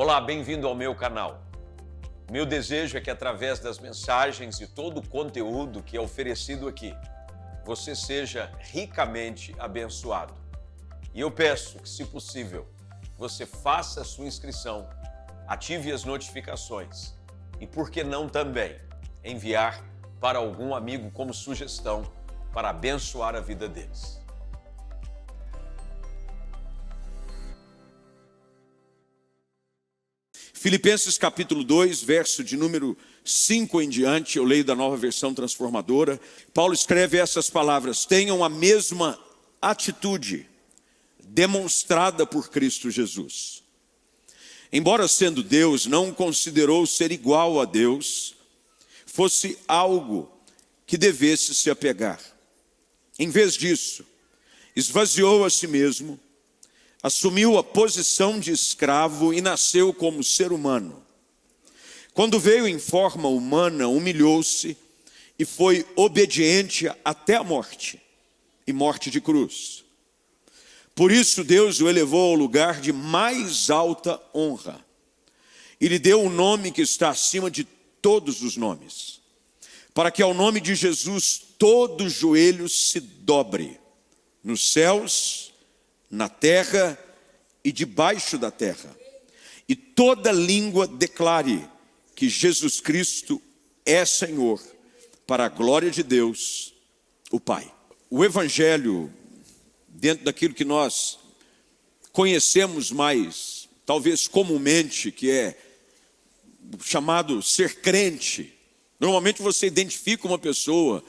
Olá, bem-vindo ao meu canal. Meu desejo é que através das mensagens e todo o conteúdo que é oferecido aqui, você seja ricamente abençoado. E eu peço que, se possível, você faça a sua inscrição, ative as notificações e, por que não também, enviar para algum amigo como sugestão para abençoar a vida deles. Filipenses capítulo 2, verso de número 5 em diante, eu leio da Nova Versão Transformadora. Paulo escreve essas palavras: tenham a mesma atitude demonstrada por Cristo Jesus. Embora sendo Deus, não considerou ser igual a Deus fosse algo que devesse se apegar. Em vez disso, esvaziou a si mesmo, assumiu a posição de escravo e nasceu como ser humano. Quando veio em forma humana, humilhou-se e foi obediente até a morte, e morte de cruz. Por isso Deus o elevou ao lugar de mais alta honra e lhe deu um nome que está acima de todos os nomes, para que ao nome de Jesus todo joelho se dobre, nos céus, na terra e debaixo da terra, e toda língua declare que Jesus Cristo é Senhor, para a glória de Deus, o Pai. O Evangelho, dentro daquilo que nós conhecemos mais, talvez comumente, que é chamado ser crente. Normalmente você identifica uma pessoa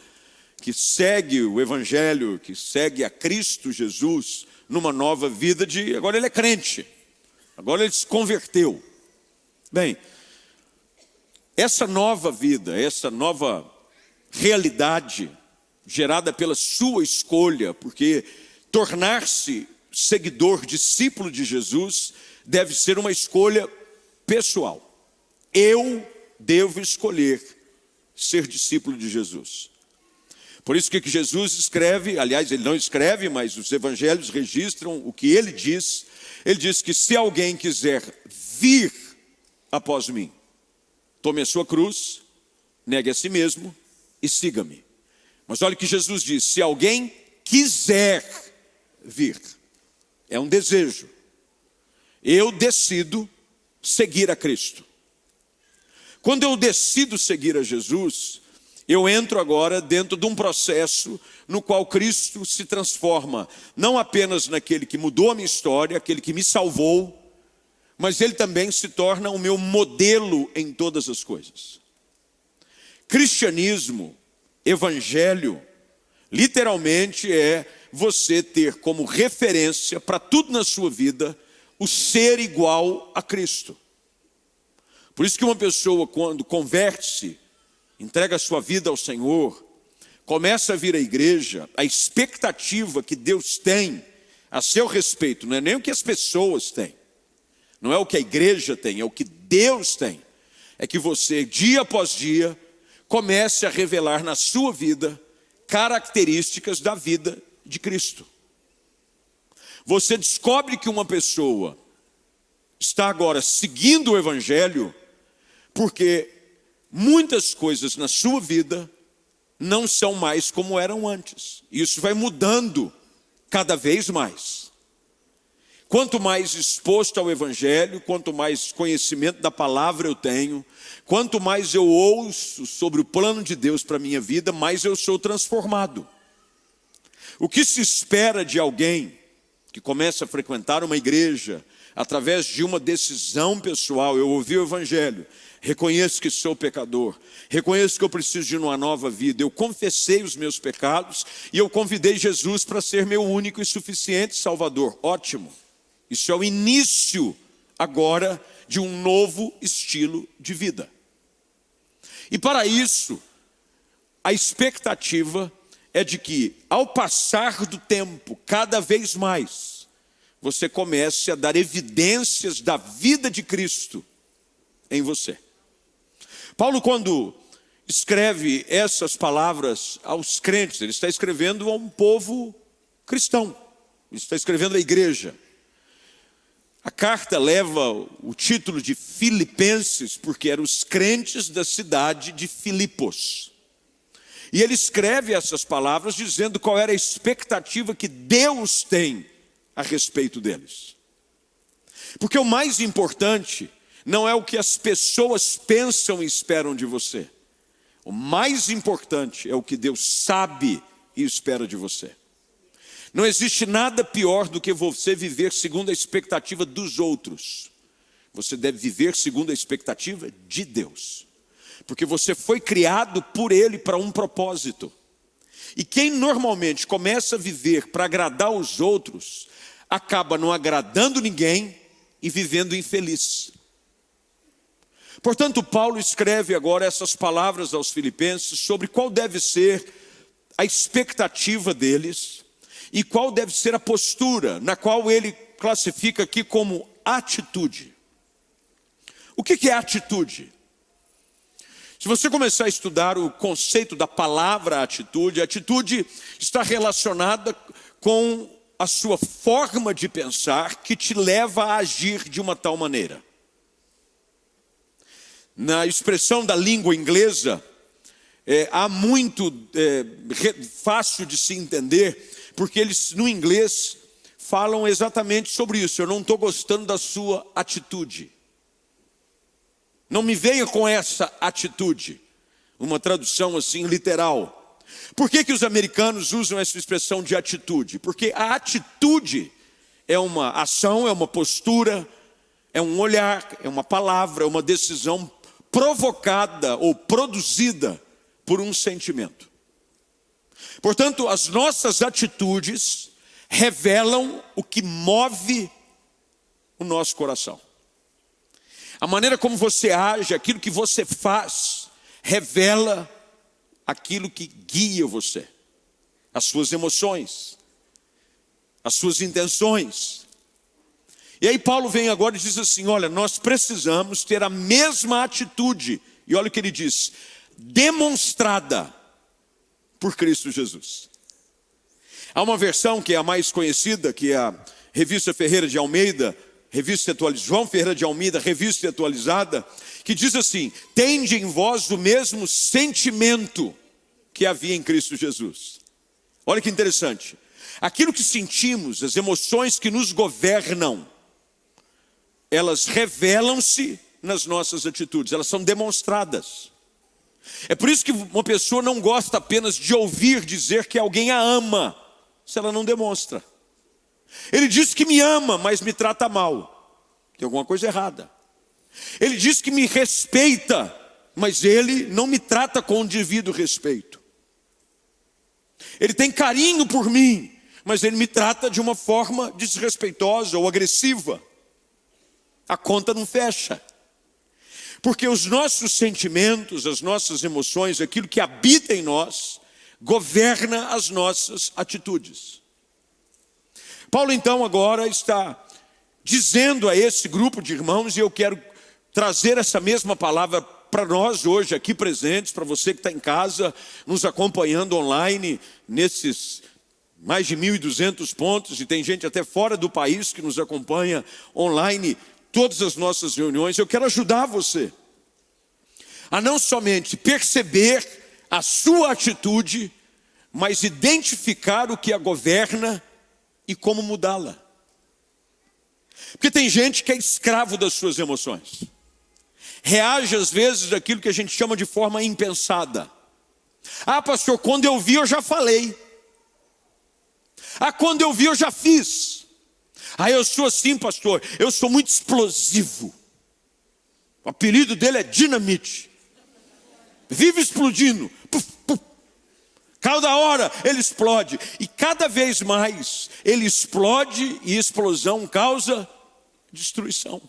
que segue o Evangelho, que segue a Cristo Jesus, numa nova vida de, agora ele é crente, agora ele se converteu. Bem, essa nova vida, essa nova realidade, gerada pela sua escolha, porque tornar-se seguidor, discípulo de Jesus, deve ser uma escolha pessoal. Eu devo escolher ser discípulo de Jesus. Por isso que Jesus escreve, aliás, ele não escreve, mas os evangelhos registram o que ele diz. Ele diz que se alguém quiser vir após mim, tome a sua cruz, negue a si mesmo e siga-me. Mas olha o que Jesus diz: se alguém quiser vir, é um desejo. Eu decido seguir a Cristo. Quando eu decido seguir a Jesus, eu entro agora dentro de um processo no qual Cristo se transforma, não apenas naquele que mudou a minha história, aquele que me salvou, mas ele também se torna o meu modelo em todas as coisas. Cristianismo, evangelho, literalmente é você ter como referência para tudo na sua vida o ser igual a Cristo. Por isso que uma pessoa, quando converte-se, entrega a sua vida ao Senhor, começa a vir à igreja, a expectativa que Deus tem a seu respeito, não é nem o que as pessoas têm, não é o que a igreja tem, é o que Deus tem. É que você, dia após dia, comece a revelar na sua vida características da vida de Cristo. Você descobre que uma pessoa está agora seguindo o Evangelho, porque muitas coisas na sua vida não são mais como eram antes. Isso vai mudando cada vez mais. Quanto mais exposto ao Evangelho, quanto mais conhecimento da palavra eu tenho, quanto mais eu ouço sobre o plano de Deus para a minha vida, mais eu sou transformado. O que se espera de alguém que começa a frequentar uma igreja através de uma decisão pessoal? Eu ouvi o Evangelho, reconheço que sou pecador, reconheço que eu preciso de uma nova vida, eu confessei os meus pecados e eu convidei Jesus para ser meu único e suficiente Salvador. Ótimo, isso é o início agora de um novo estilo de vida. E para isso, a expectativa é de que, ao passar do tempo, cada vez mais, você comece a dar evidências da vida de Cristo em você. Paulo, quando escreve essas palavras aos crentes, ele está escrevendo a um povo cristão, ele está escrevendo à igreja. A carta leva o título de Filipenses, porque eram os crentes da cidade de Filipos. E ele escreve essas palavras dizendo qual era a expectativa que Deus tem a respeito deles. Porque o mais importante não é o que as pessoas pensam e esperam de você. O mais importante é o que Deus sabe e espera de você. Não existe nada pior do que você viver segundo a expectativa dos outros. Você deve viver segundo a expectativa de Deus. Porque você foi criado por Ele para um propósito. E quem normalmente começa a viver para agradar os outros, acaba não agradando ninguém e vivendo infeliz. Portanto, Paulo escreve agora essas palavras aos filipenses sobre qual deve ser a expectativa deles e qual deve ser a postura, na qual ele classifica aqui como atitude. O que é atitude? Se você começar a estudar o conceito da palavra atitude, a atitude está relacionada com a sua forma de pensar que te leva a agir de uma tal maneira. Na expressão da língua inglesa, há muito fácil de se entender, porque eles no inglês falam exatamente sobre isso. Eu não estou gostando da sua atitude. Não me venha com essa atitude. Uma tradução assim literal. Por que os americanos usam essa expressão de atitude? Porque a atitude é uma ação, é uma postura, é um olhar, é uma palavra, é uma decisão provocada ou produzida por um sentimento. Portanto, as nossas atitudes revelam o que move o nosso coração. A maneira como você age, aquilo que você faz, revela aquilo que guia você. As suas emoções, as suas intenções. E aí Paulo vem agora e diz assim, olha, nós precisamos ter a mesma atitude. E olha o que ele diz, demonstrada por Cristo Jesus. Há uma versão que é a mais conhecida, que é a Revista Ferreira de Almeida, João Ferreira de Almeida, Revista Atualizada, que diz assim, tende em vós o mesmo sentimento que havia em Cristo Jesus. Olha que interessante. Aquilo que sentimos, as emoções que nos governam, elas revelam-se nas nossas atitudes, elas são demonstradas. É por isso que uma pessoa não gosta apenas de ouvir dizer que alguém a ama, se ela não demonstra. Ele diz que me ama, mas me trata mal. Tem alguma coisa errada. Ele diz que me respeita, mas ele não me trata com o devido respeito. Ele tem carinho por mim, mas ele me trata de uma forma desrespeitosa ou agressiva. A conta não fecha. Porque os nossos sentimentos, as nossas emoções, aquilo que habita em nós, governa as nossas atitudes. Paulo então agora está dizendo a esse grupo de irmãos, e eu quero trazer essa mesma palavra para nós hoje aqui presentes, para você que está em casa, nos acompanhando online, nesses mais de 1.200 pontos, e tem gente até fora do país que nos acompanha online, todas as nossas reuniões. Eu quero ajudar você a não somente perceber a sua atitude, mas identificar o que a governa e como mudá-la. Porque tem gente que é escravo das suas emoções. Reage às vezes daquilo que a gente chama de forma impensada. Ah, pastor, quando eu vi eu já falei. Ah, quando eu vi eu já fiz. Ah, eu sou assim, pastor, eu sou muito explosivo. O apelido dele é Dinamite. Vive explodindo. Puf, puf. Cada hora ele explode. E cada vez mais ele explode e explosão causa destruição.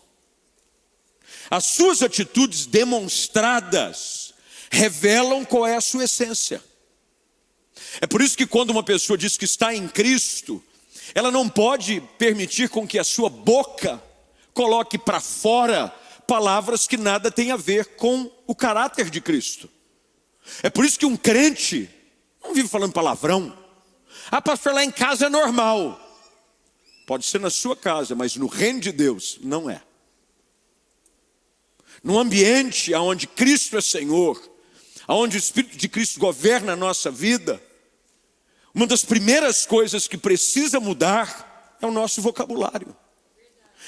As suas atitudes demonstradas revelam qual é a sua essência. É por isso que quando uma pessoa diz que está em Cristo, ela não pode permitir com que a sua boca coloque para fora palavras que nada têm a ver com o caráter de Cristo. É por isso que um crente não vive falando palavrão. Ah, pastor, lá em casa é normal. Pode ser na sua casa, mas no reino de Deus não é. No ambiente onde Cristo é Senhor, onde o Espírito de Cristo governa a nossa vida, uma das primeiras coisas que precisa mudar é o nosso vocabulário.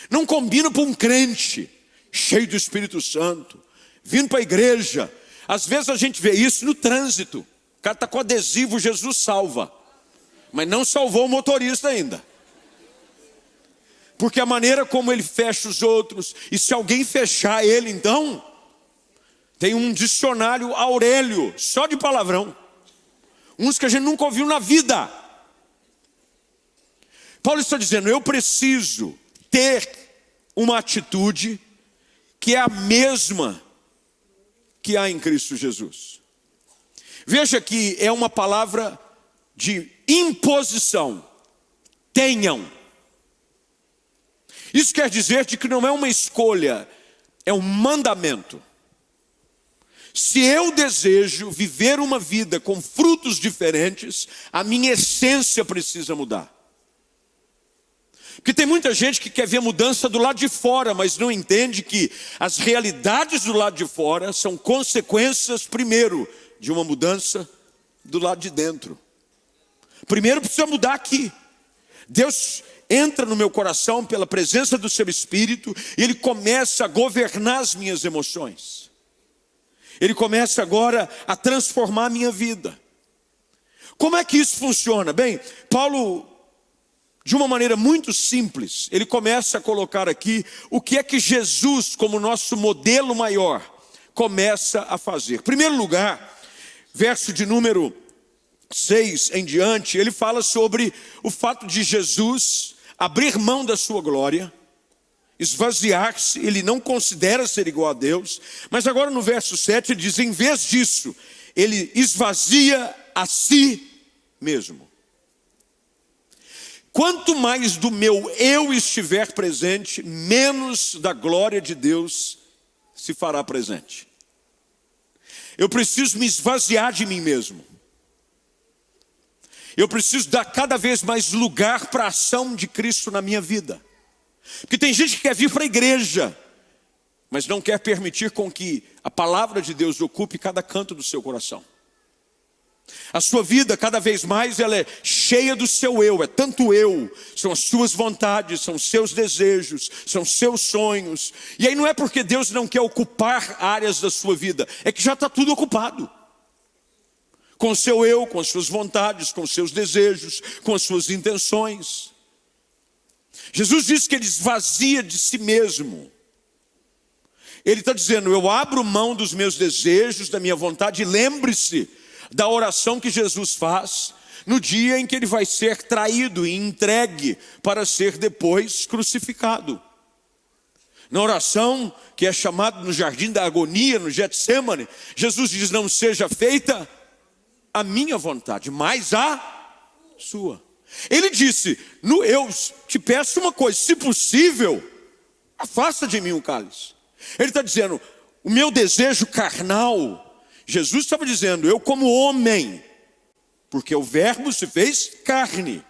Não combina para um crente cheio do Espírito Santo, vindo para a igreja. Às vezes a gente vê isso no trânsito. O cara está com adesivo Jesus salva, mas não salvou o motorista ainda. Porque a maneira como ele fecha os outros, e se alguém fechar ele, então, tem um dicionário Aurélio, só de palavrão. Uns que a gente nunca ouviu na vida. Paulo está dizendo, eu preciso ter uma atitude que é a mesma que há em Cristo Jesus. Veja que é uma palavra de imposição. Tenham. Isso quer dizer que não é uma escolha, é um mandamento. Se eu desejo viver uma vida com frutos diferentes, a minha essência precisa mudar. Porque tem muita gente que quer ver mudança do lado de fora, mas não entende que as realidades do lado de fora são consequências, primeiro, de uma mudança do lado de dentro. Primeiro precisa mudar aqui. Deus entra no meu coração pela presença do seu Espírito e Ele começa a governar as minhas emoções. Ele começa agora a transformar a minha vida. Como é que isso funciona? Bem, Paulo, de uma maneira muito simples, ele começa a colocar aqui o que é que Jesus, como nosso modelo maior, começa a fazer. Em primeiro lugar, verso de número 6 em diante, ele fala sobre o fato de Jesus abrir mão da sua glória, esvaziar-se, ele não considera ser igual a Deus, mas agora no verso 7 ele diz, em vez disso, ele esvazia a si mesmo. Quanto mais do meu eu estiver presente, menos da glória de Deus se fará presente. Eu preciso me esvaziar de mim mesmo. Eu preciso dar cada vez mais lugar para a ação de Cristo na minha vida. Porque tem gente que quer vir para a igreja, mas não quer permitir com que a palavra de Deus ocupe cada canto do seu coração. A sua vida, cada vez mais, ela é cheia do seu eu, é tanto eu, são as suas vontades, são os seus desejos, são os seus sonhos. E aí não é porque Deus não quer ocupar áreas da sua vida, é que já está tudo ocupado. Com o seu eu, com as suas vontades, com os seus desejos, com as suas intenções. Jesus disse que ele esvazia de si mesmo. Ele está dizendo, eu abro mão dos meus desejos, da minha vontade, e lembre-se da oração que Jesus faz no dia em que ele vai ser traído e entregue para ser depois crucificado. Na oração que é chamada no jardim da agonia, no Getsêmani, Jesus diz, não seja feita a minha vontade, mas a sua. Ele disse, eu te peço uma coisa, se possível, afasta de mim o cálice. Ele está dizendo, o meu desejo carnal, Jesus estava dizendo, eu como homem, porque o verbo se fez carne.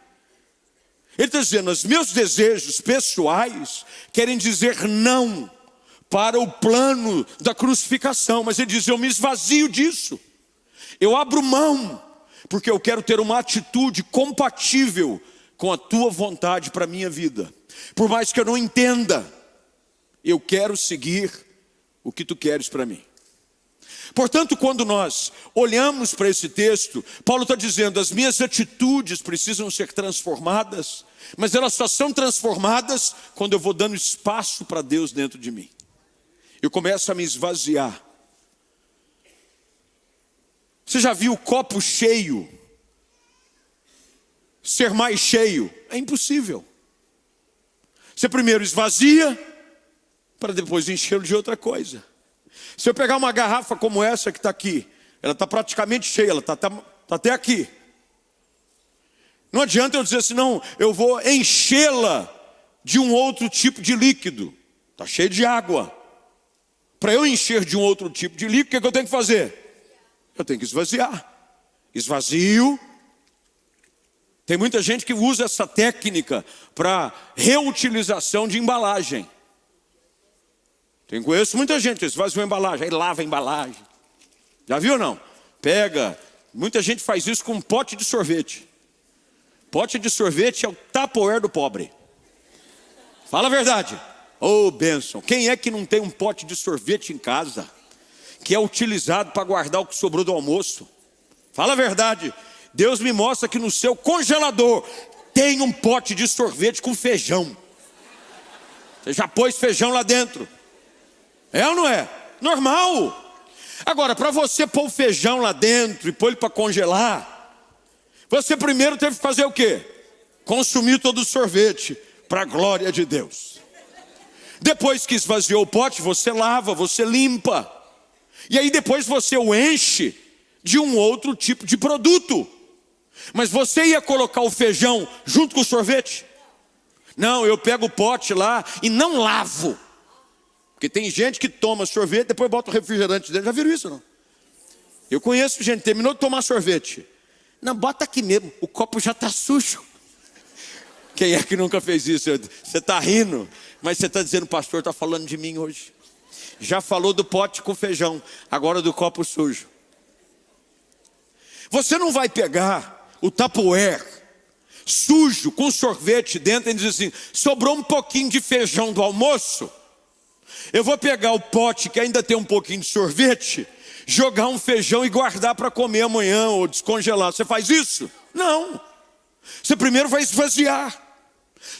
Ele está dizendo, os meus desejos pessoais querem dizer não para o plano da crucificação, mas ele diz, eu me esvazio disso. Eu abro mão, porque eu quero ter uma atitude compatível com a tua vontade para a minha vida. Por mais que eu não entenda, eu quero seguir o que tu queres para mim. Portanto, quando nós olhamos para esse texto, Paulo está dizendo, as minhas atitudes precisam ser transformadas, mas elas só são transformadas quando eu vou dando espaço para Deus dentro de mim. Eu começo a me esvaziar. Você já viu o copo cheio ser mais cheio? É impossível. Você primeiro esvazia para depois encher de outra coisa. Se eu pegar uma garrafa como essa que está aqui, ela está praticamente cheia, ela está até aqui. Não adianta eu dizer assim, não, eu vou enchê-la de um outro tipo de líquido. Está cheio de água. Para eu encher de um outro tipo de líquido, o que eu tenho que fazer? Eu tenho que esvaziar. Esvazio. Tem muita gente que usa essa técnica para reutilização de embalagem. Conheço muita gente que faz uma embalagem, aí lava a embalagem. Já viu ou não? Pega, muita gente faz isso com um pote de sorvete. Pote de sorvete é o Tupperware do pobre. Fala a verdade. Ô, bênção, quem é que não tem um pote de sorvete em casa, que é utilizado para guardar o que sobrou do almoço? Fala a verdade. Deus me mostra que no seu congelador tem um pote de sorvete com feijão. Você já pôs feijão lá dentro. É ou não é? Normal. Agora, para você pôr o feijão lá dentro e pôr ele para congelar, você primeiro teve que fazer o quê? Consumir todo o sorvete, para a glória de Deus. Depois que esvaziou o pote, você lava, você limpa. E aí depois você o enche de um outro tipo de produto. Mas você ia colocar o feijão junto com o sorvete? Não, eu pego o pote lá e não lavo. Porque tem gente que toma sorvete, depois bota o refrigerante dentro. Já viram isso, não? Eu conheço gente, terminou de tomar sorvete. Não, bota aqui mesmo, o copo já está sujo. Quem é que nunca fez isso? Você está rindo, mas você está dizendo, o pastor está falando de mim hoje. Já falou do pote com feijão, agora do copo sujo. Você não vai pegar o Tupperware sujo com sorvete dentro e dizer assim, sobrou um pouquinho de feijão do almoço, eu vou pegar o pote que ainda tem um pouquinho de sorvete, jogar um feijão e guardar para comer amanhã ou descongelar. Você faz isso? Não. Você primeiro vai esvaziar.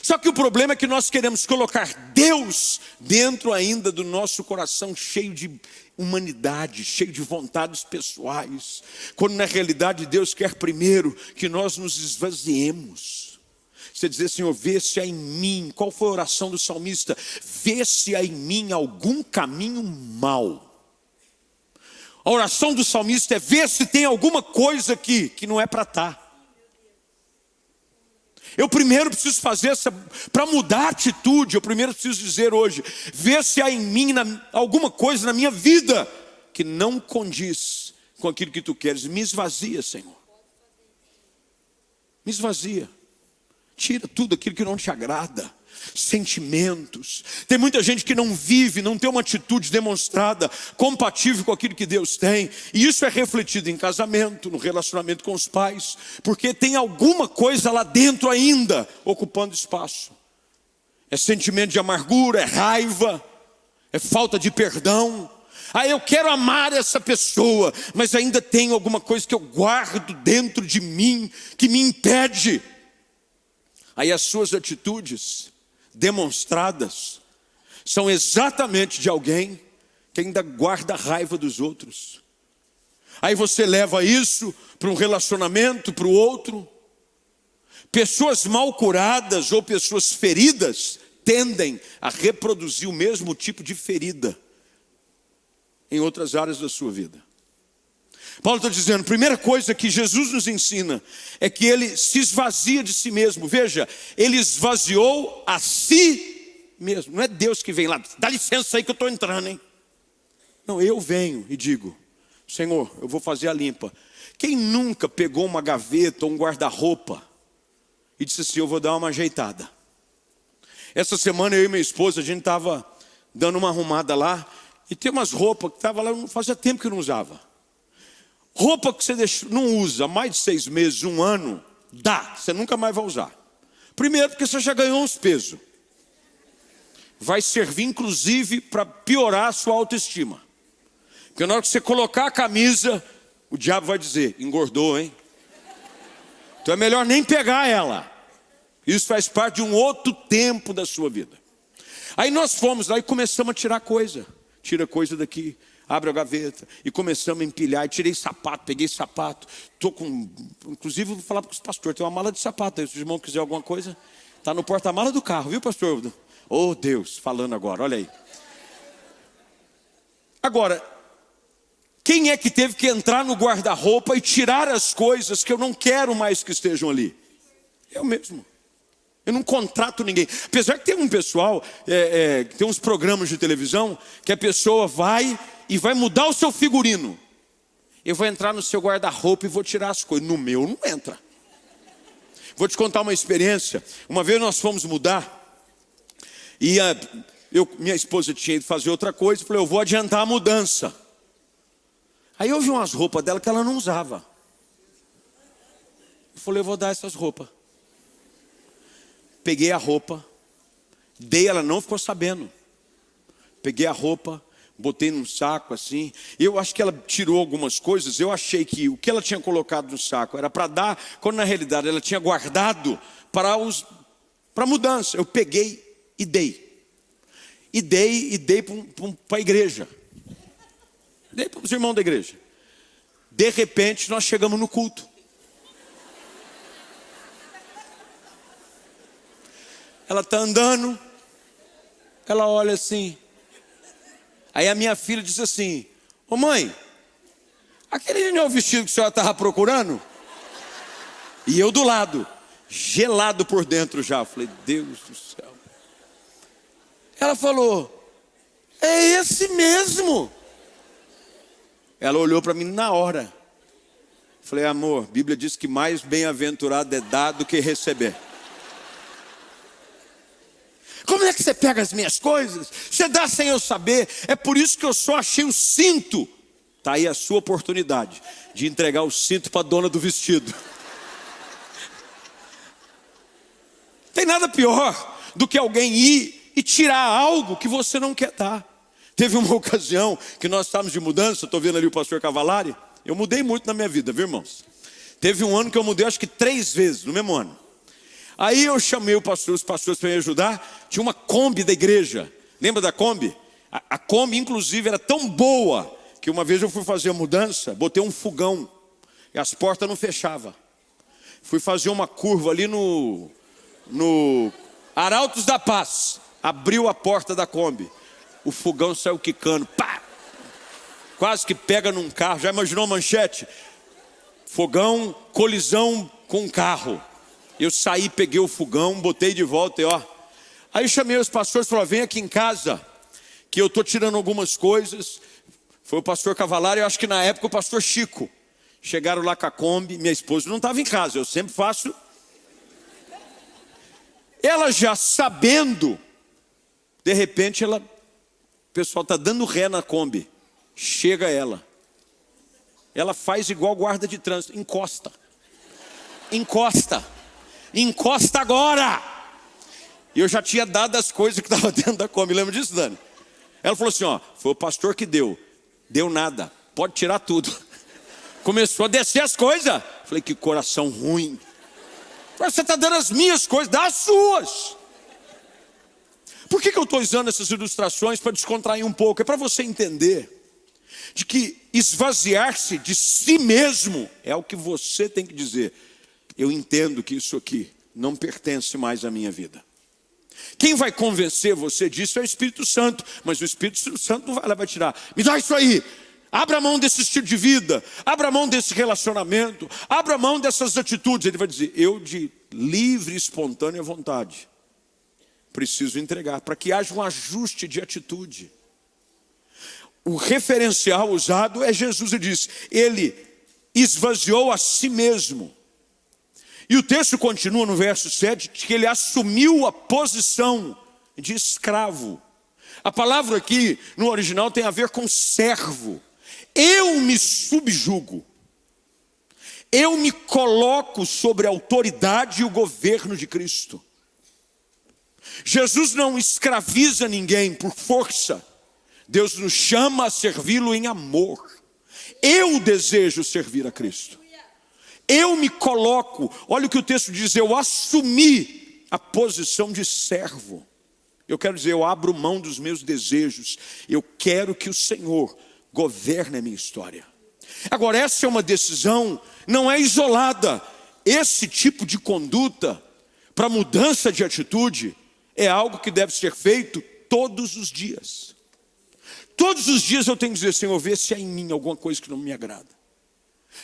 Só que o problema é que nós queremos colocar Deus dentro ainda do nosso coração cheio de humanidade, cheio de vontades pessoais, quando na realidade Deus quer primeiro que nós nos esvaziemos. Você dizer, Senhor, vê se há em mim, qual foi a oração do salmista? Vê se há em mim algum caminho mau. A oração do salmista é ver se tem alguma coisa aqui que não é para estar. Eu primeiro preciso fazer para mudar a atitude, eu primeiro preciso dizer hoje, ver se há em mim alguma coisa na minha vida que não condiz com aquilo que tu queres. Me esvazia, Senhor. Me esvazia. Tira tudo aquilo que não te agrada. Sentimentos. Tem muita gente que não vive, não tem uma atitude demonstrada compatível com aquilo que Deus tem. E isso é refletido em casamento, no relacionamento com os pais, porque tem alguma coisa lá dentro ainda ocupando espaço. É sentimento de amargura, é raiva, é falta de perdão. Ah, eu quero amar essa pessoa, mas ainda tem alguma coisa que eu guardo dentro de mim que me impede. Aí as suas atitudes demonstradas são exatamente de alguém que ainda guarda a raiva dos outros. Aí você leva isso para um relacionamento, para o outro. Pessoas mal curadas ou pessoas feridas tendem a reproduzir o mesmo tipo de ferida em outras áreas da sua vida. Paulo está dizendo, primeira coisa que Jesus nos ensina é que ele se esvazia de si mesmo. Veja, ele esvaziou a si mesmo. Não é Deus que vem lá, dá licença aí que eu estou entrando, hein? Não, eu venho e digo, Senhor, eu vou fazer a limpa. Quem nunca pegou uma gaveta ou um guarda-roupa e disse assim, eu vou dar uma ajeitada? Essa semana eu e minha esposa, a gente estava dando uma arrumada lá e tem umas roupas que estavam lá, fazia tempo que eu não usava. Roupa que você não usa há mais de 6 meses, 1 ano, dá, você nunca mais vai usar. Primeiro porque você já ganhou uns pesos. Vai servir inclusive para piorar a sua autoestima. Porque na hora que você colocar a camisa, o diabo vai dizer, engordou, hein? Então é melhor nem pegar ela. Isso faz parte de um outro tempo da sua vida. Aí nós fomos lá e começamos a tirar coisa. Tira coisa daqui. Abre a gaveta e começamos a empilhar. E tirei sapato, peguei sapato. Inclusive vou falar para os pastores, tem uma mala de sapato aí. Se o irmão quiser alguma coisa, está no porta-mala do carro, viu, pastor? Oh Deus, falando agora, olha aí. Agora, quem é que teve que entrar no guarda-roupa e tirar as coisas que eu não quero mais que estejam ali? Eu mesmo. Eu não contrato ninguém. Apesar que tem um pessoal, tem uns programas de televisão que a pessoa vai e vai mudar o seu figurino. Eu vou entrar no seu guarda-roupa e vou tirar as coisas. No meu não entra. Vou te contar uma experiência. Uma vez nós fomos mudar e minha esposa tinha ido fazer outra coisa. Falei, eu vou adiantar a mudança. Aí eu vi umas roupas dela que ela não usava. Eu falei, eu vou dar essas roupas. Peguei a roupa, dei, ela não ficou sabendo. Peguei a roupa, botei num saco assim. Eu acho que ela tirou algumas coisas. Eu achei que o que ela tinha colocado no saco era para dar, quando na realidade ela tinha guardado para mudança. Eu peguei e dei. E dei para a igreja. Dei para os irmãos da igreja. De repente nós chegamos no culto. Ela está andando, ela olha assim. Aí a minha filha diz assim, ô mãe, aquele não é o vestido que a senhora estava procurando? E eu do lado, gelado por dentro já. Eu falei, Deus do céu. Ela falou, é esse mesmo. Ela olhou para mim na hora. Eu falei, amor, a Bíblia diz que mais bem-aventurado é dar do que receber. Como é que você pega as minhas coisas? Você dá sem eu saber. É por isso que eu só achei o cinto. Está aí a sua oportunidade de entregar o cinto para a dona do vestido. Tem nada pior do que alguém ir e tirar algo que você não quer dar. Teve uma ocasião que nós estávamos de mudança. Estou vendo ali o pastor Cavalari. Eu mudei muito na minha vida, viu, irmãos? Teve um ano que eu mudei acho que 3 vezes no mesmo ano. Aí eu chamei os pastores para me ajudar. Tinha uma Kombi da igreja. Lembra da Kombi? A Kombi, inclusive, era tão boa que uma vez eu fui fazer a mudança, botei um fogão e as portas não fechavam. Fui fazer uma curva ali no Arautos da Paz. Abriu a porta da Kombi. O fogão saiu quicando. Pá! Quase que pega num carro. Já imaginou a manchete? Fogão, colisão com um carro. Eu saí, peguei o fogão, botei de volta e ó. Aí eu chamei os pastores e falei, vem aqui em casa, que eu estou tirando algumas coisas. Foi o pastor Cavalari, eu acho que na época o pastor Chico. Chegaram lá com a Kombi, minha esposa não estava em casa, eu sempre faço. Ela já sabendo, de repente o pessoal está dando ré na Kombi. Chega ela. Ela faz igual guarda de trânsito, encosta. Encosta agora. E eu já tinha dado as coisas que estavam dentro da Kombi. Lembra disso, Dani? Ela falou assim, ó, foi o pastor que deu. Deu nada, pode tirar tudo. Começou a descer as coisas. Falei, que coração ruim. Você está dando as minhas coisas, dá as suas. Por que eu estou usando essas ilustrações para descontrair um pouco? É para você entender de que esvaziar-se de si mesmo é o que você tem que dizer. Eu entendo que isso aqui não pertence mais à minha vida. Quem vai convencer você disso é o Espírito Santo. Mas o Espírito Santo não vai lá vai tirar. Me dá isso aí. Abra mão desse estilo de vida. Abra mão desse relacionamento. Abra mão dessas atitudes. Ele vai dizer, eu de livre e espontânea vontade preciso entregar. Para que haja um ajuste de atitude. O referencial usado é Jesus. Ele diz, ele esvaziou a si mesmo. E o texto continua no verso 7, que ele assumiu a posição de escravo. A palavra aqui no original tem a ver com servo. Eu me subjugo. Eu me coloco sobre a autoridade e o governo de Cristo. Jesus não escraviza ninguém por força. Deus nos chama a servi-lo em amor. Eu desejo servir a Cristo. Eu me coloco, olha o que o texto diz, eu assumi a posição de servo. Eu quero dizer, eu abro mão dos meus desejos. Eu quero que o Senhor governe a minha história. Agora, essa é uma decisão, não é isolada. Esse tipo de conduta, para mudança de atitude, é algo que deve ser feito todos os dias. Todos os dias eu tenho que dizer, Senhor, vê se há em mim alguma coisa que não me agrada.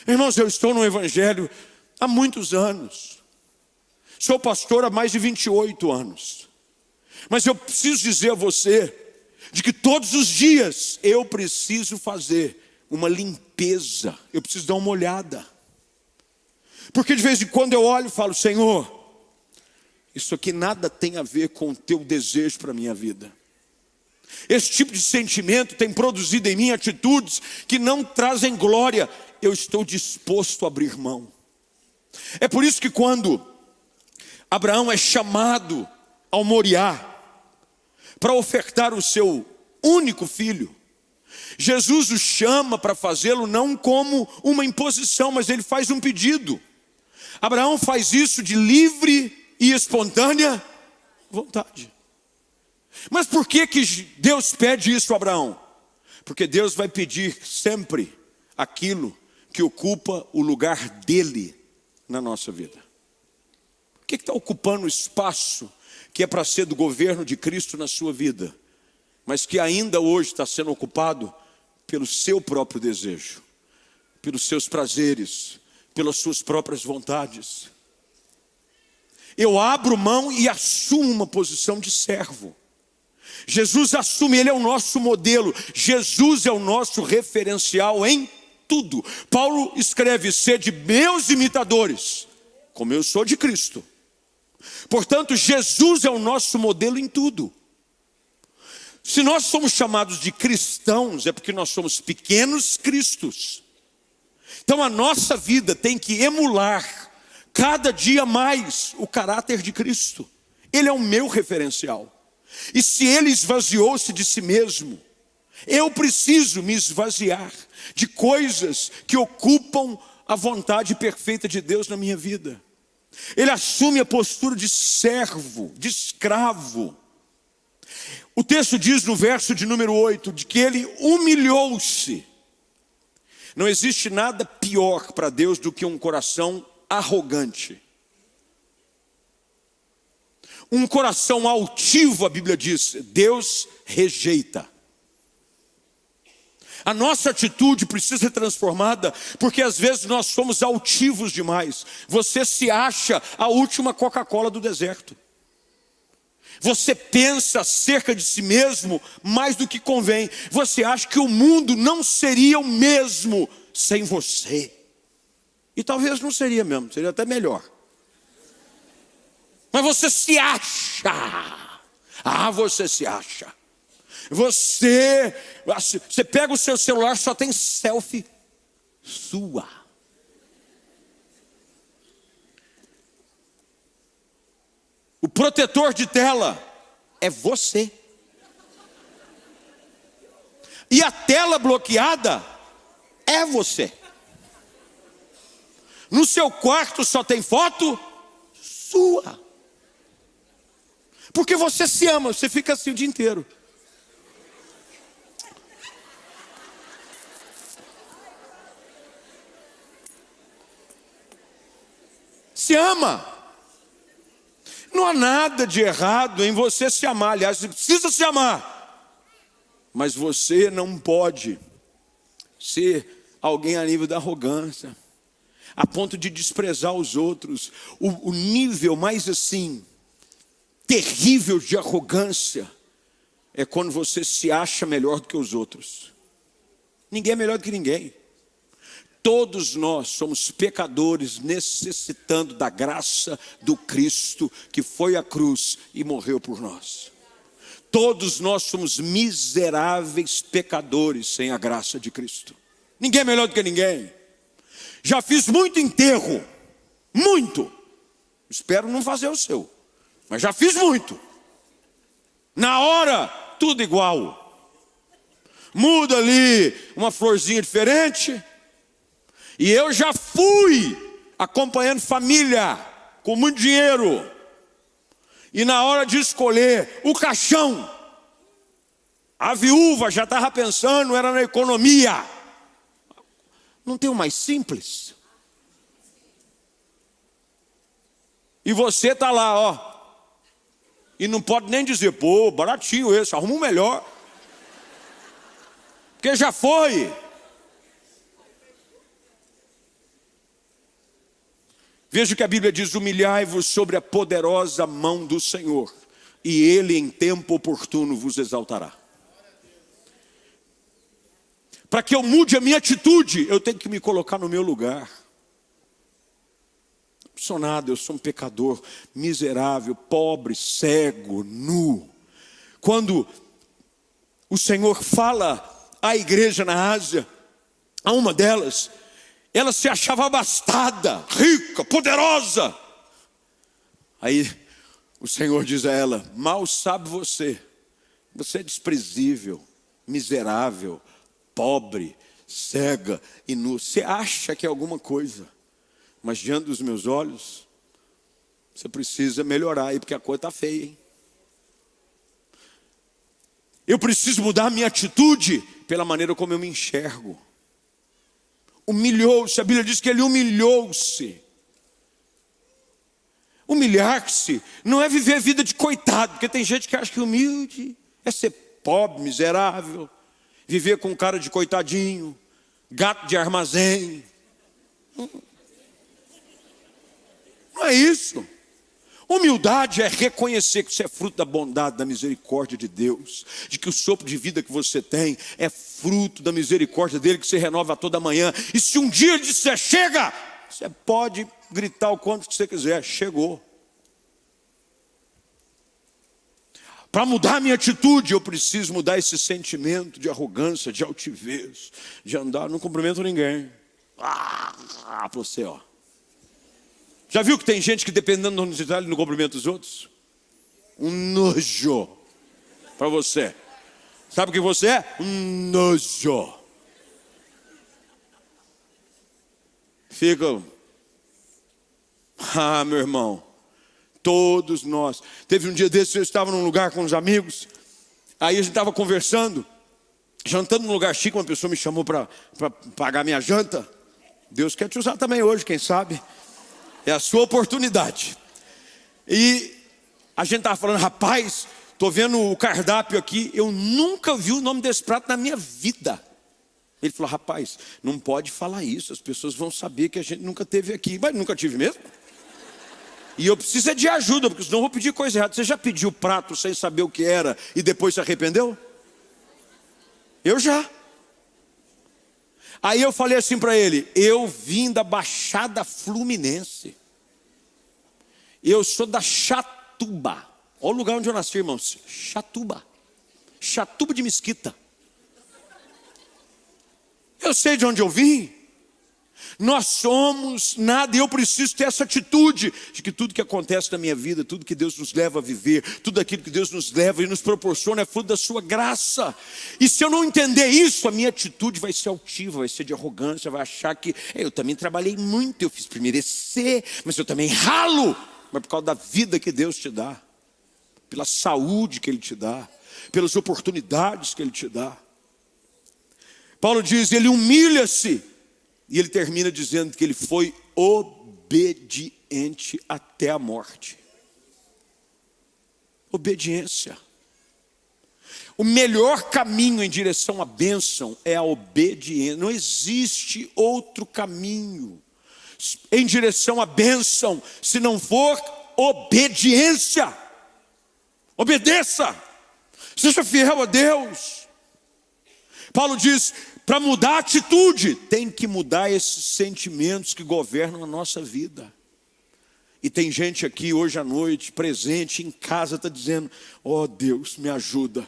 Irmãos, eu estou no Evangelho há muitos anos. Sou pastor há mais de 28 anos. Mas eu preciso dizer a você, de que todos os dias eu preciso fazer uma limpeza. Eu preciso dar uma olhada. Porque de vez em quando eu olho e falo: Senhor, isso aqui nada tem a ver com o teu desejo para a minha vida. Esse tipo de sentimento tem produzido em mim atitudes que não trazem glória. Eu estou disposto a abrir mão. É por isso que quando Abraão é chamado ao Moriá para ofertar o seu único filho, Jesus o chama para fazê-lo não como uma imposição, mas ele faz um pedido. Abraão faz isso de livre e espontânea vontade. Mas por que Deus pede isso a Abraão? Porque Deus vai pedir sempre aquilo que ocupa o lugar dele na nossa vida. O que está ocupando o espaço que é para ser do governo de Cristo na sua vida, mas que ainda hoje está sendo ocupado pelo seu próprio desejo, pelos seus prazeres, pelas suas próprias vontades? Eu abro mão e assumo uma posição de servo. Jesus assume, ele é o nosso modelo. Jesus é o nosso referencial em tudo. Paulo escreve: sede meus imitadores, como eu sou de Cristo. Portanto, Jesus é o nosso modelo em tudo. Se nós somos chamados de cristãos, é porque nós somos pequenos cristos. Então a nossa vida tem que emular cada dia mais o caráter de Cristo. Ele é o meu referencial. E se ele esvaziou-se de si mesmo, eu preciso me esvaziar de coisas que ocupam a vontade perfeita de Deus na minha vida. Ele assume a postura de servo, de escravo. O texto diz no verso de número 8, de que ele humilhou-se. Não existe nada pior para Deus do que um coração arrogante. Um coração altivo, a Bíblia diz, Deus rejeita. A nossa atitude precisa ser transformada, porque às vezes nós somos altivos demais. Você se acha a última Coca-Cola do deserto. Você pensa acerca de si mesmo mais do que convém. Você acha que o mundo não seria o mesmo sem você. E talvez não seria mesmo, seria até melhor. Mas você se acha. Você se acha. Você pega o seu celular, só tem selfie sua. O protetor de tela é você. E a tela bloqueada é você. No seu quarto só tem foto sua. Porque você se ama, você fica assim o dia inteiro. Se ama. Não há nada de errado em você se amar. Aliás, você precisa se amar. Mas você não pode ser alguém a nível da arrogância, a ponto de desprezar os outros. O nível mais assim terrível de arrogância é quando você se acha melhor do que os outros. Ninguém é melhor do que ninguém. Todos nós somos pecadores necessitando da graça do Cristo que foi à cruz e morreu por nós. Todos nós somos miseráveis pecadores sem a graça de Cristo. Ninguém é melhor do que ninguém. Já fiz muito enterro, muito. Espero não fazer o seu, mas já fiz muito. Na hora, tudo igual. Muda ali uma florzinha diferente. E eu já fui acompanhando família com muito dinheiro. E na hora de escolher o caixão, a viúva já estava pensando, era na economia. Não tem o mais simples? E você está lá, ó. E não pode nem dizer, pô, baratinho esse, arruma um melhor. Porque já foi. Veja o que a Bíblia diz: humilhai-vos sobre a poderosa mão do Senhor, e Ele em tempo oportuno vos exaltará. Para que eu mude a minha atitude, eu tenho que me colocar no meu lugar. sou nada, eu sou um pecador miserável, pobre, cego, nu. Quando o Senhor fala à igreja na Ásia, a uma delas, ela se achava abastada, rica, poderosa. Aí o Senhor diz a ela: mal sabe você é desprezível, miserável, pobre, cega e nu. Você acha que é alguma coisa, mas diante dos meus olhos, você precisa melhorar aí, porque a coisa está feia, hein? Eu preciso mudar a minha atitude pela maneira como eu me enxergo. Humilhou-se, a Bíblia diz que ele humilhou-se. Humilhar-se não é viver a vida de coitado, porque tem gente que acha que humilde é ser pobre, miserável, viver com cara de coitadinho, gato de armazém. Não é isso. Humildade é reconhecer que você é fruto da bondade, da misericórdia de Deus, de que o sopro de vida que você tem é fruto da misericórdia dele, que se renova a toda manhã. E se um dia ele disser chega, você pode gritar o quanto que você quiser, chegou. Para mudar a minha atitude, eu preciso mudar esse sentimento de arrogância, de altivez, de andar, não cumprimento ninguém. Para você, ó. Já viu que tem gente que dependendo de onde você está, ele não cumprimenta os outros? Um nojo para você. Sabe o que você é? Um nojo. Fica. Meu irmão. Todos nós. Teve um dia desses, eu estava num lugar com uns amigos. Aí a gente estava conversando. Jantando num lugar chique, uma pessoa me chamou para pagar minha janta. Deus quer te usar também hoje, quem sabe? É a sua oportunidade. E a gente estava falando, rapaz, estou vendo o cardápio aqui, eu nunca vi o nome desse prato na minha vida. Ele falou, rapaz, não pode falar isso, as pessoas vão saber que a gente nunca teve aqui. Mas nunca tive mesmo. E eu preciso de ajuda, porque senão eu vou pedir coisa errada. Você já pediu prato sem saber o que era e depois se arrependeu? Eu já. Aí eu falei assim para ele, eu vim da Baixada Fluminense. Eu sou da Chatuba. Olha o lugar onde eu nasci, irmãos. Chatuba. Chatuba de Mesquita. Eu sei de onde eu vim. Nós somos nada e eu preciso ter essa atitude de que tudo que acontece na minha vida, tudo que Deus nos leva a viver, tudo aquilo que Deus nos leva e nos proporciona é fruto da sua graça. E se eu não entender isso, a minha atitude vai ser altiva, vai ser de arrogância, vai achar que eu também trabalhei muito, eu fiz primeiro EC, mas eu também ralo. Mas por causa da vida que Deus te dá, pela saúde que Ele te dá, pelas oportunidades que Ele te dá. Paulo diz, ele humilha-se. E ele termina dizendo que ele foi obediente até a morte. Obediência. O melhor caminho em direção à bênção é a obediência. Não existe outro caminho em direção à bênção se não for obediência. Obedeça. Seja fiel a Deus. Paulo diz, para mudar a atitude, tem que mudar esses sentimentos que governam a nossa vida. E tem gente aqui hoje à noite, presente em casa, está dizendo, ó Deus, me ajuda.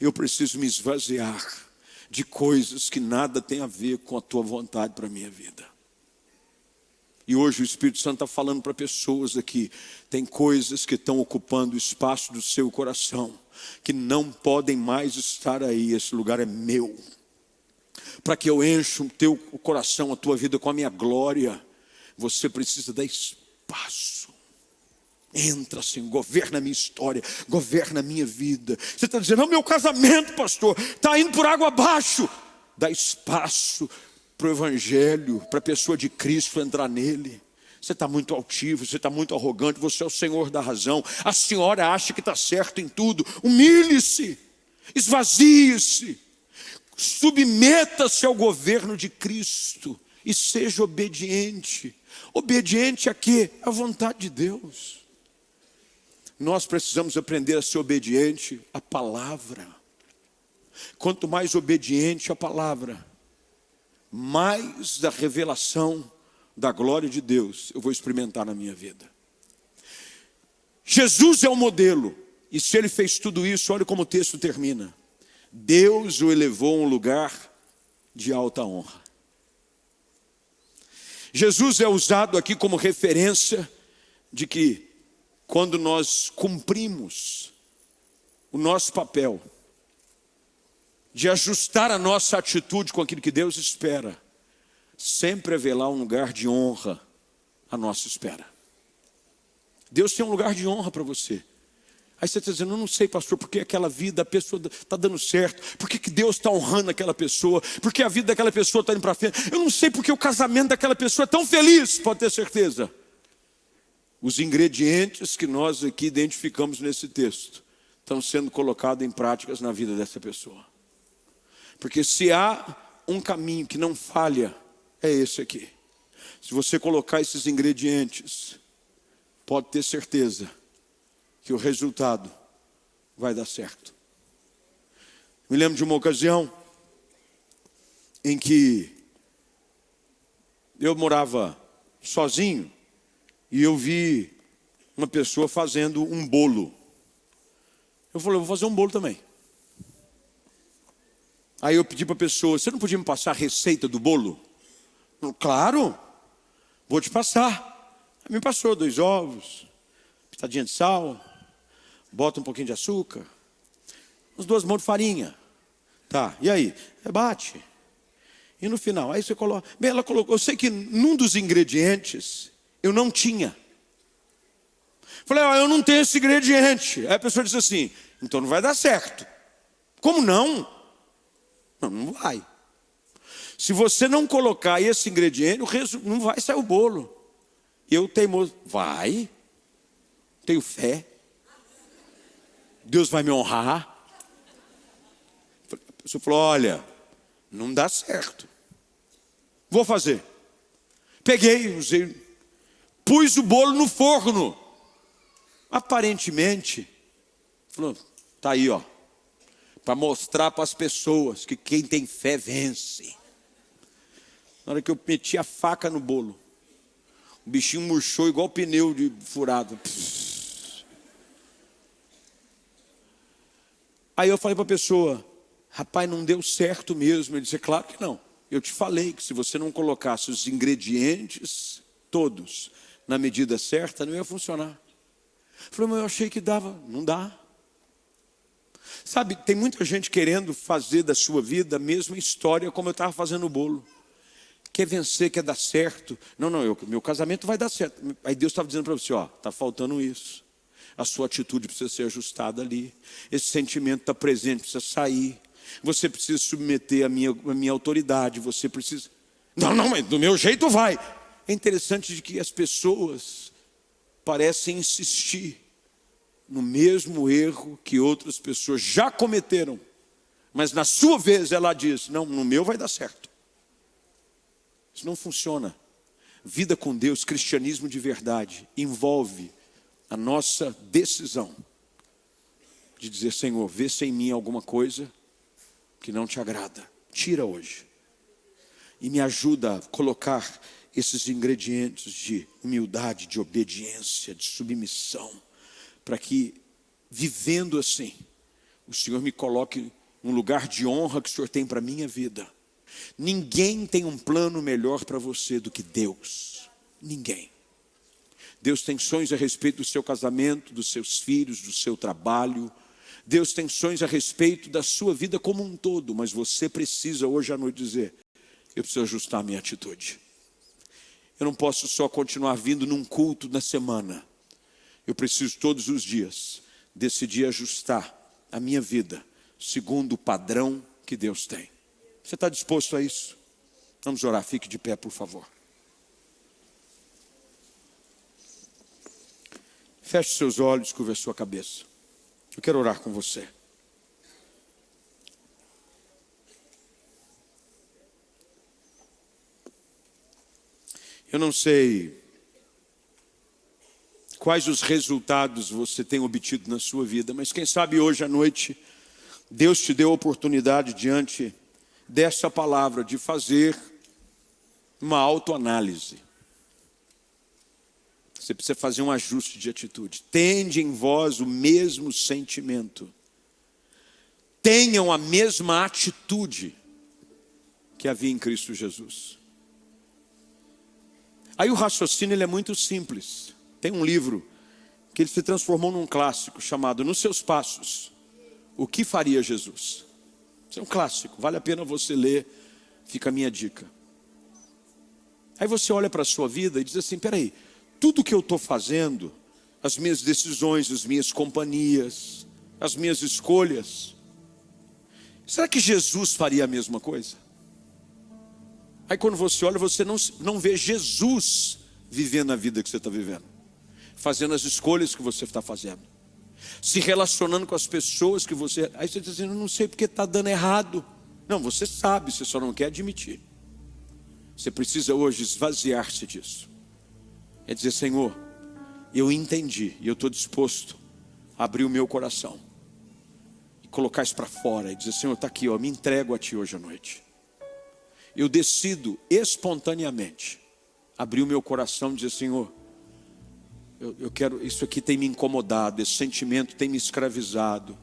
Eu preciso me esvaziar de coisas que nada tem a ver com a tua vontade para a minha vida. E hoje o Espírito Santo está falando para pessoas aqui, tem coisas que estão ocupando o espaço do seu coração, que não podem mais estar aí, esse lugar é meu. Para que eu encha o coração, a tua vida com a minha glória, você precisa dar espaço. Entra, Senhor, governa a minha história, governa a minha vida. Você está dizendo, meu casamento, pastor, está indo por água abaixo. Dá espaço para o Evangelho, para a pessoa de Cristo entrar nele. Você está muito altivo, você está muito arrogante, você é o Senhor da razão. A senhora acha que está certo em tudo. Humilhe-se, esvazie-se. Submeta-se ao governo de Cristo e seja obediente. Obediente a quê? À vontade de Deus. Nós precisamos aprender a ser obediente à palavra. Quanto mais obediente à palavra, mais da revelação da glória de Deus eu vou experimentar na minha vida. Jesus é o modelo. E se ele fez tudo isso, olha como o texto termina. Deus o elevou a um lugar de alta honra. Jesus é usado aqui como referência de que quando nós cumprimos o nosso papel de ajustar a nossa atitude com aquilo que Deus espera, sempre haverá um lugar de honra à nossa espera. Deus tem um lugar de honra para você. Aí você está dizendo, eu não sei, pastor, porque aquela vida, a pessoa está dando certo. Por que Deus está honrando aquela pessoa? Por que a vida daquela pessoa está indo para frente? Eu não sei porque o casamento daquela pessoa é tão feliz, pode ter certeza. Os ingredientes que nós aqui identificamos nesse texto estão sendo colocados em práticas na vida dessa pessoa. Porque se há um caminho que não falha, é esse aqui. Se você colocar esses ingredientes, pode ter certeza que o resultado vai dar certo. Me lembro de uma ocasião em que eu morava sozinho e eu vi uma pessoa fazendo um bolo. Eu falei, eu vou fazer um bolo também. Aí eu pedi para a pessoa, você não podia me passar a receita do bolo? Claro, vou te passar. Me passou 2 ovos, pitadinha de sal, bota um pouquinho de açúcar, umas 2 mãos de farinha. Tá, e aí? Bate. E no final, aí você coloca. Bem, ela colocou, eu sei que num dos ingredientes eu não tinha. Falei, eu não tenho esse ingrediente. Aí a pessoa disse assim, então não vai dar certo. Como não? Não vai. Se você não colocar esse ingrediente, não vai sair o bolo. Eu teimoso, vai. Tenho fé. Deus vai me honrar. A pessoa falou, olha, não dá certo. Vou fazer. Peguei, usei, pus o bolo no forno. Aparentemente, falou, tá aí, ó. Para mostrar para as pessoas que quem tem fé vence. Na hora que eu meti a faca no bolo, o bichinho murchou igual pneu de furado. Aí eu falei para a pessoa, rapaz, não deu certo mesmo. Ele disse, claro que não. Eu te falei que se você não colocasse os ingredientes todos na medida certa, não ia funcionar. Eu falei, mas eu achei que dava. Não dá. Sabe, tem muita gente querendo fazer da sua vida a mesma história como eu estava fazendo o bolo. Quer vencer, quer dar certo. Não, meu casamento vai dar certo. Aí Deus estava dizendo para você, ó, está faltando isso. A sua atitude precisa ser ajustada ali. Esse sentimento está presente, precisa sair. Você precisa submeter a minha autoridade. Você precisa... Não, mas do meu jeito vai. É interessante de que as pessoas parecem insistir no mesmo erro que outras pessoas já cometeram. Mas na sua vez ela diz, não, no meu vai dar certo. Isso não funciona. Vida com Deus, cristianismo de verdade, envolve a nossa decisão de dizer, Senhor, vê se em mim alguma coisa que não te agrada. Tira hoje. E me ajuda a colocar esses ingredientes de humildade, de obediência, de submissão, para que, vivendo assim, o Senhor me coloque num lugar de honra que o Senhor tem para a minha vida. Ninguém tem um plano melhor para você do que Deus. Ninguém. Deus tem sonhos a respeito do seu casamento, dos seus filhos, do seu trabalho. Deus tem sonhos a respeito da sua vida como um todo. Mas você precisa hoje à noite dizer, eu preciso ajustar a minha atitude. Eu não posso só continuar vindo num culto na semana. Eu preciso todos os dias decidir ajustar a minha vida segundo o padrão que Deus tem. Você está disposto a isso? Vamos orar, fique de pé, por favor. Feche seus olhos, curva a sua cabeça. Eu quero orar com você. Eu não sei quais os resultados você tem obtido na sua vida, mas quem sabe hoje à noite Deus te deu a oportunidade diante dessa palavra de fazer uma autoanálise. Você precisa fazer um ajuste de atitude. Tende em vós o mesmo sentimento. Tenham a mesma atitude que havia em Cristo Jesus. Aí o raciocínio ele é muito simples. Tem um livro que ele se transformou num clássico chamado Nos Seus Passos, O que Faria Jesus? Isso é um clássico, vale a pena você ler, fica a minha dica. Aí você olha para a sua vida e diz assim, peraí, tudo que eu estou fazendo, as minhas decisões, as minhas companhias, as minhas escolhas, será que Jesus faria a mesma coisa? Aí quando você olha, você não vê Jesus vivendo a vida que você está vivendo, fazendo as escolhas que você está fazendo, se relacionando com as pessoas que você... Aí você diz assim, eu não sei porque está dando errado. Não, você sabe, você só não quer admitir. Você precisa hoje esvaziar-se disso. É dizer, Senhor, eu entendi e eu estou disposto a abrir o meu coração e colocar isso para fora e dizer, Senhor, está aqui, ó, me entrego a Ti hoje à noite. Eu decido espontaneamente abrir o meu coração e dizer, Senhor, eu quero, isso aqui tem me incomodado, esse sentimento tem me escravizado,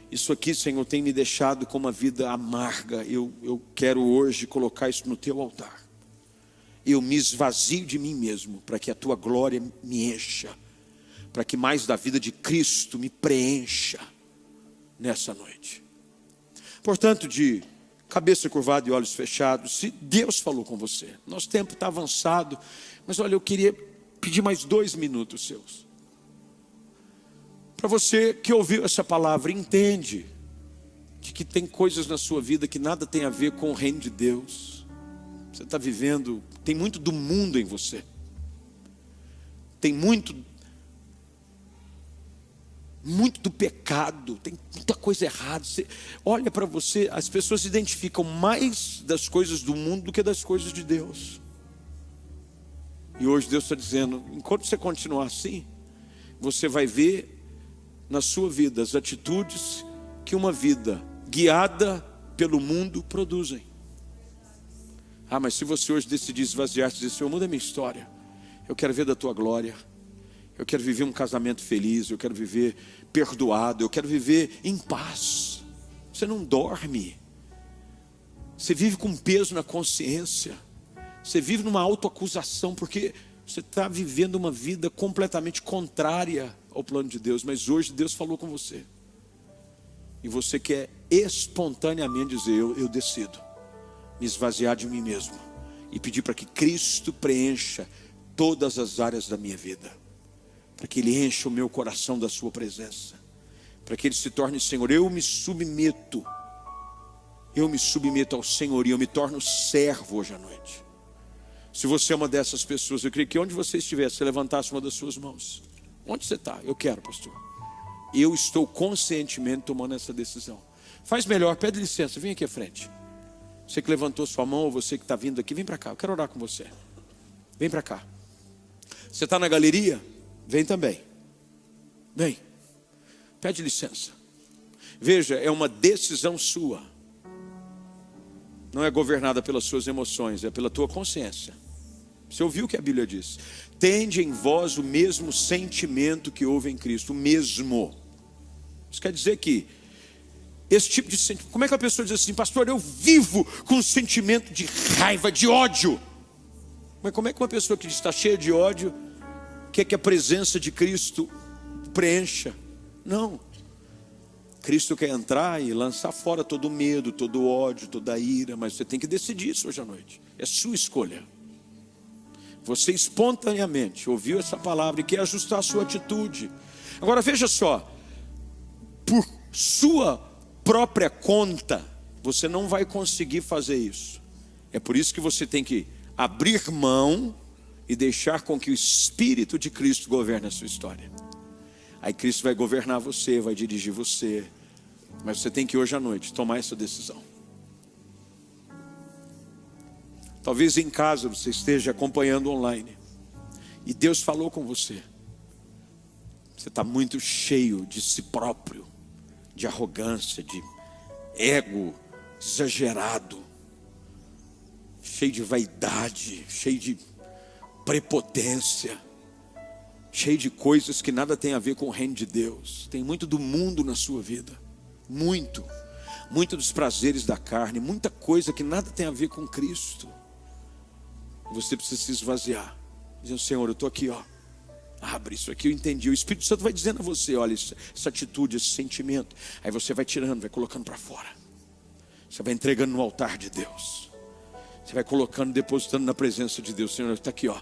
isso aqui, Senhor, tem me deixado com uma vida amarga, eu quero hoje colocar isso no Teu altar. Eu me esvazio de mim mesmo, para que a Tua glória me encha, para que mais da vida de Cristo me preencha nessa noite. Portanto, de cabeça curvada e olhos fechados, se Deus falou com você, nosso tempo está avançado, mas olha, eu queria pedir mais 2 minutos seus. Para você que ouviu essa palavra, entende de que tem coisas na sua vida que nada tem a ver com o reino de Deus. Você está vivendo, tem muito do mundo em você. Tem muito do pecado, tem muita coisa errada. Você olha para você, as pessoas se identificam mais das coisas do mundo do que das coisas de Deus. E hoje Deus está dizendo, enquanto você continuar assim, você vai ver na sua vida as atitudes que uma vida guiada pelo mundo produzem. Ah, mas se você hoje decidir esvaziar-se e dizer, Senhor, muda a minha história, eu quero ver da Tua glória, eu quero viver um casamento feliz, eu quero viver perdoado, eu quero viver em paz. Você não dorme, você vive com peso na consciência, você vive numa autoacusação, porque você está vivendo uma vida completamente contrária ao plano de Deus. Mas hoje Deus falou com você, e você quer espontaneamente dizer, eu decido me esvaziar de mim mesmo e pedir para que Cristo preencha todas as áreas da minha vida, para que Ele encha o meu coração da Sua presença, para que Ele se torne Senhor. Eu me submeto ao Senhor e eu me torno servo hoje à noite. Se você é uma dessas pessoas, eu queria que onde você estiver, você levantasse uma das suas mãos. Onde você está? Eu quero, pastor. Eu estou conscientemente tomando essa decisão. Faz melhor, pede licença, vem aqui à frente. Você que levantou sua mão, ou você que está vindo aqui, vem para cá, eu quero orar com você. Vem para cá. Você está na galeria? Vem também. Vem. Pede licença. Veja, é uma decisão sua. Não é governada pelas suas emoções, é pela tua consciência. Você ouviu o que a Bíblia diz? Tende em vós o mesmo sentimento que houve em Cristo. O mesmo. Isso quer dizer que esse tipo de sentimento... Como é que a pessoa diz assim, pastor, eu vivo com um sentimento de raiva, de ódio. Mas como é que uma pessoa que está cheia de ódio quer que a presença de Cristo preencha? Não. Cristo quer entrar e lançar fora todo o medo, todo o ódio, toda a ira. Mas você tem que decidir isso hoje à noite. É sua escolha. Você espontaneamente ouviu essa palavra e quer ajustar a sua atitude. Agora veja só, por sua própria conta, você não vai conseguir fazer isso. É por isso que você tem que abrir mão e deixar com que o Espírito de Cristo governe a sua história. Aí Cristo vai governar você, vai dirigir você. Mas você tem que hoje à noite tomar essa decisão. Talvez em casa você esteja acompanhando online e Deus falou com você. Você está muito cheio de si próprio, de arrogância, de ego exagerado, cheio de vaidade, cheio de prepotência. cheio de coisas que nada tem a ver com o reino de Deus. Tem muito do mundo na sua vida, muito dos prazeres da carne, muita coisa que nada tem a ver com Cristo. Você precisa se esvaziar, dizendo: Senhor, eu estou aqui, ó. Abre isso aqui, eu entendi. O Espírito Santo vai dizendo a você: olha, essa atitude, esse sentimento. Aí você vai tirando, vai colocando para fora. Você vai entregando no altar de Deus. Você vai colocando, depositando na presença de Deus. Senhor, está aqui, ó.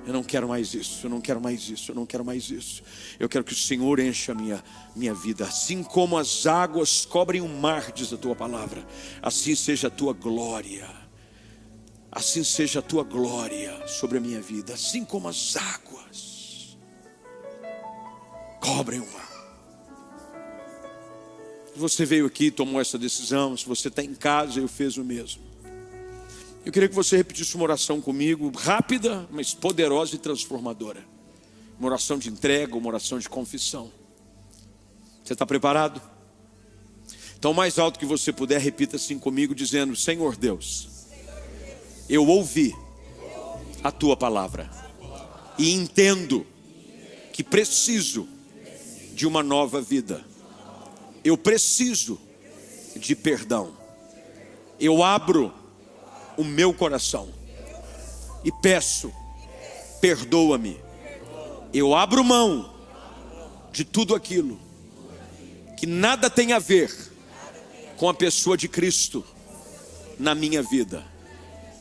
Eu não quero mais isso, eu não quero mais isso, eu não quero mais isso. Eu quero que o Senhor encha a minha vida. Assim como as águas cobrem o mar, diz a tua palavra, assim seja a tua glória. Assim seja a tua glória sobre a minha vida. Assim como as águas cobrem o mar. Se você veio aqui e tomou essa decisão, se você está em casa e fez o mesmo, eu queria que você repetisse uma oração comigo, rápida, mas poderosa e transformadora. Uma oração de entrega, uma oração de confissão. Você está preparado? Então, o mais alto que você puder, repita assim comigo, dizendo: Senhor Deus, eu ouvi a tua palavra e entendo que preciso de uma nova vida. Eu preciso de perdão. Eu abro o meu coração e peço: perdoa-me. Eu abro mão de tudo aquilo que nada tem a ver com a pessoa de Cristo na minha vida.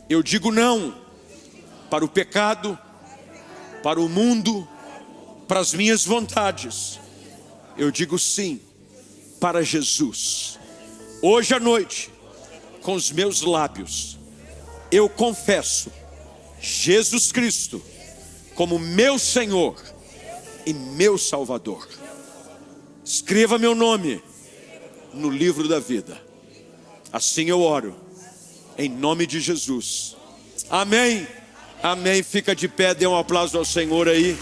Eu digo não para o pecado, para o mundo, para as minhas vontades. Eu digo sim para Jesus. Hoje à noite, com os meus lábios, eu confesso Jesus Cristo como meu Senhor e meu Salvador. Escreva meu nome no livro da vida. Assim eu oro, em nome de Jesus. Amém. Amém. Fica de pé, dê um aplauso ao Senhor aí.